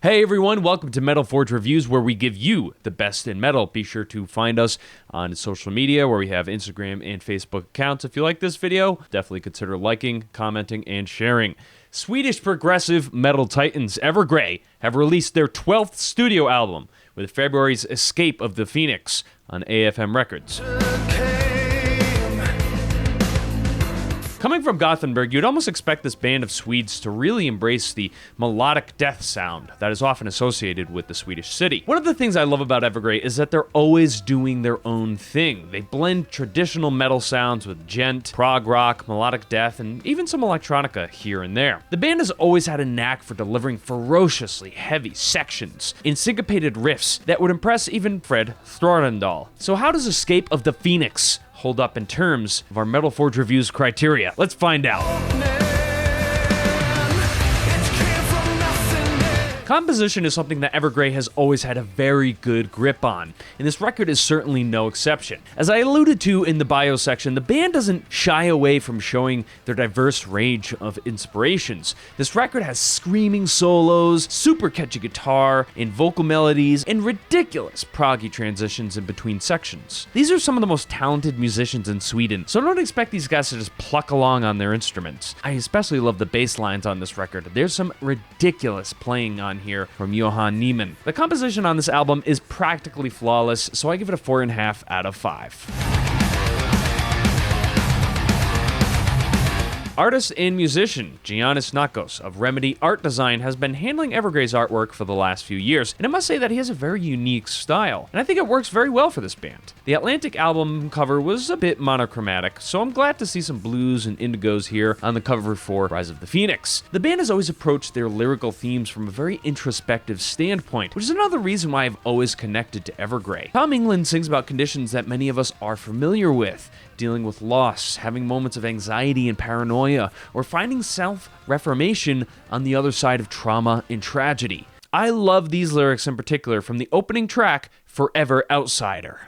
Hey everyone, welcome to Metal Forge Reviews, where we give you the best in metal. Be sure to find us on social media, where we have Instagram and Facebook accounts. If you like this video, definitely consider liking, commenting, and sharing. Swedish progressive metal titans Evergrey have released their 12th studio album with February's Escape of the Phoenix on AFM Records. Coming from Gothenburg, you'd almost expect this band of Swedes to really embrace the melodic death sound that is often associated with the Swedish city. One of the things I love about Evergrey is that they're always doing their own thing. They blend traditional metal sounds with djent, prog rock, melodic death, and even some electronica here and there. The band has always had a knack for delivering ferociously heavy sections in syncopated riffs that would impress even Fred Thorendal. So how does Escape of the Phoenix hold up in terms of our Metal Forge Reviews criteria? Let's find out. Composition is something that Evergrey has always had a very good grip on, and this record is certainly no exception. As I alluded to in the bio section, the band doesn't shy away from showing their diverse range of inspirations. This record has screaming solos, super catchy guitar, and vocal melodies, and ridiculous proggy transitions in between sections. These are some of the most talented musicians in Sweden, so don't expect these guys to just pluck along on their instruments. I especially love the bass lines on this record. There's some ridiculous playing on here from Johan Niemann. The composition on this album is practically flawless, so I give it a 4.5 out of 5. Artist and musician Giannis Nakos of Remedy Art Design has been handling Evergrey's artwork for the last few years, and I must say that he has a very unique style, and I think it works very well for this band. The Atlantic album cover was a bit monochromatic, so I'm glad to see some blues and indigos here on the cover for Rise of the Phoenix. The band has always approached their lyrical themes from a very introspective standpoint, which is another reason why I've always connected to Evergrey. Tom England sings about conditions that many of us are familiar with, dealing with loss, having moments of anxiety and paranoia, or finding self-reformation on the other side of trauma and tragedy. I love these lyrics in particular from the opening track, Forever Outsider.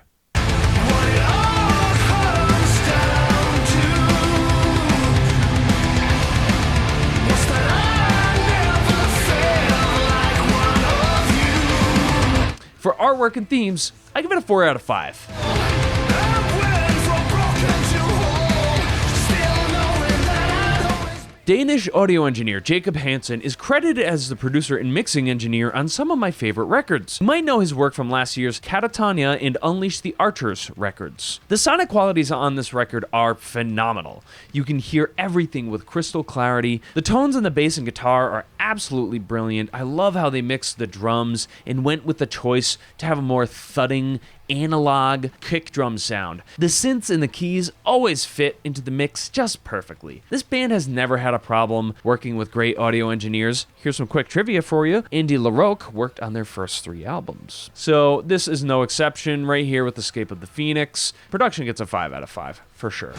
For artwork and themes, I give it a 4 out of 5. Danish audio engineer Jacob Hansen is credited as the producer and mixing engineer on some of my favorite records. You might know his work from last year's Catatonia and Unleash the Archers records. The sonic qualities on this record are phenomenal. You can hear everything with crystal clarity. The tones in the bass and guitar are absolutely brilliant. I love how they mixed the drums and went with the choice to have a more thudding, analog kick drum sound. The synths and the keys always fit into the mix just perfectly. This band has never had a problem working with great audio engineers. Here's some quick trivia for you. Andy LaRocque worked on their first 3 albums. So this is no exception right here with Escape of the Phoenix. Production gets a 5 out of 5 for sure.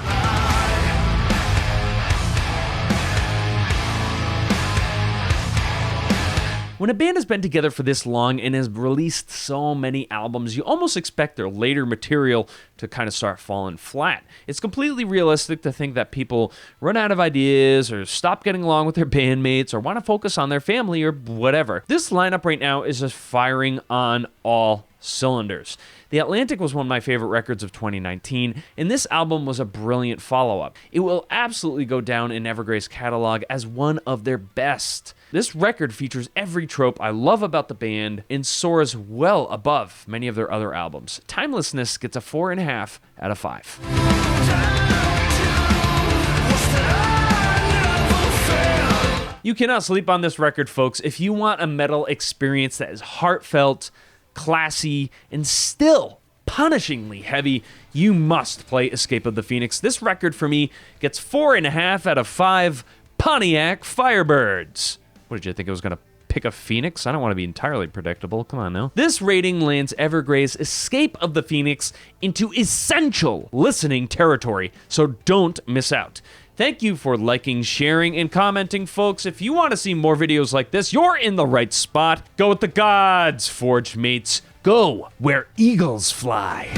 When a band has been together for this long and has released so many albums, you almost expect their later material to kind of start falling flat. It's completely realistic to think that people run out of ideas or stop getting along with their bandmates or want to focus on their family or whatever. This lineup right now is just firing on all cylinders. The Atlantic was one of my favorite records of 2019, and this album was a brilliant follow-up. It will absolutely go down in Evergrey's catalog as one of their best. This record features every trope I love about the band and soars well above many of their other albums. Timelessness gets a 4.5 out of 5. You cannot sleep on this record, folks. If you want a metal experience that is heartfelt, classy, and still punishingly heavy, you must play Escape of the Phoenix. This record for me gets 4.5 out of 5 Pontiac Firebirds. What did you think I was going to pick a Phoenix? I don't want to be entirely predictable. Come on now. This rating lands Evergrey's Escape of the Phoenix into essential listening territory, so don't miss out. Thank you for liking, sharing, and commenting, folks. If you want to see more videos like this, you're in the right spot. Go with the gods, Forge mates. Go where eagles fly.